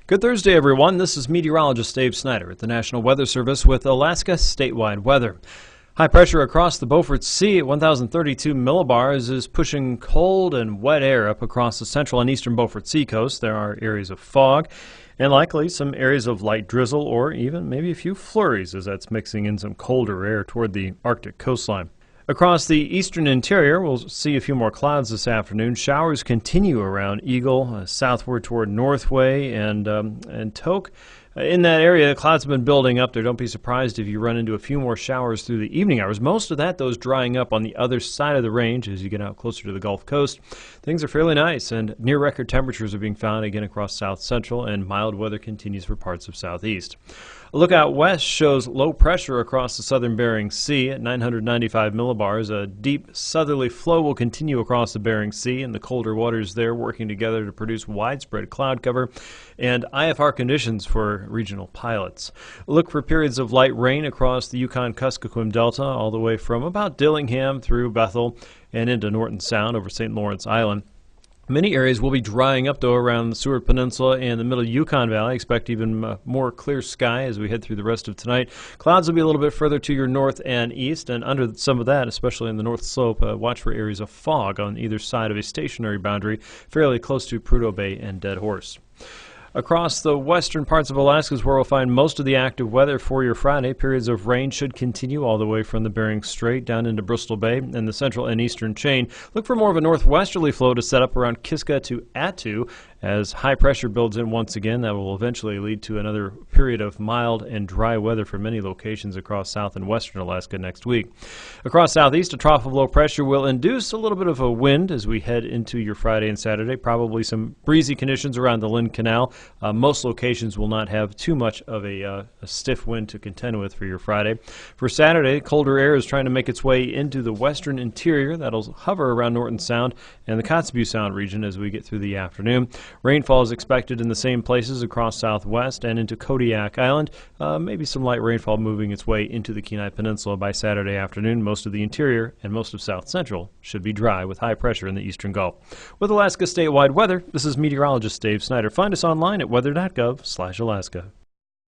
Good Thursday, everyone. This is meteorologist Dave Snyder at the National Weather Service with Alaska statewide weather. High pressure across the Beaufort Sea at 1,032 millibars is pushing cold and wet air up across the central and eastern Beaufort Sea coast. There are areas of fog and likely some areas of light drizzle or even maybe a few flurries as that's mixing in some colder air toward the Arctic coastline. Across the eastern interior, we'll see a few more clouds this afternoon. Showers continue around Eagle, southward toward Northway and Tok. In that area, the clouds have been building up there. Don't be surprised if you run into a few more showers through the evening hours. Most of that, though, is drying up on the other side of the range as you get out closer to the Gulf Coast. Things are fairly nice, and near-record temperatures are being found again across south central, and mild weather continues for parts of southeast. A look out west shows low pressure across the southern Bering Sea at 995 millibars. A deep southerly flow will continue across the Bering Sea, and the colder waters there working together to produce widespread cloud cover and IFR conditions for regional pilots. Look for periods of light rain across the Yukon-Kuskokwim Delta all the way from about Dillingham through Bethel and into Norton Sound over St. Lawrence Island. Many areas will be drying up, though, around the Seward Peninsula and the middle Yukon Valley. Expect even more clear sky as we head through the rest of tonight. Clouds will be a little bit further to your north and east, and under some of that, especially in the north slope, watch for areas of fog on either side of a stationary boundary fairly close to Prudhoe Bay and Dead Horse. Across the western parts of Alaska is where we'll find most of the active weather for your Friday. Periods of rain should continue all the way from the Bering Strait down into Bristol Bay and the central and eastern chain. Look for more of a northwesterly flow to set up around Kiska to Attu as high pressure builds in once again. That will eventually lead to another period of mild and dry weather for many locations across south and western Alaska next week. Across southeast, a trough of low pressure will induce a little bit of a wind as we head into your Friday and Saturday. Probably some breezy conditions around the Lynn Canal. Most locations will not have too much of a stiff wind to contend with for your Friday. For Saturday, colder air is trying to make its way into the western interior. That'll hover around Norton Sound and the Kotzebue Sound region as we get through the afternoon. Rainfall is expected in the same places across southwest and into Kodiak Island. Maybe some light rainfall moving its way into the Kenai Peninsula by Saturday afternoon. Most of the interior and most of south central should be dry with high pressure in the eastern Gulf. With Alaska statewide weather, this is meteorologist Dave Snyder. Find us online at weather.gov/Alaska.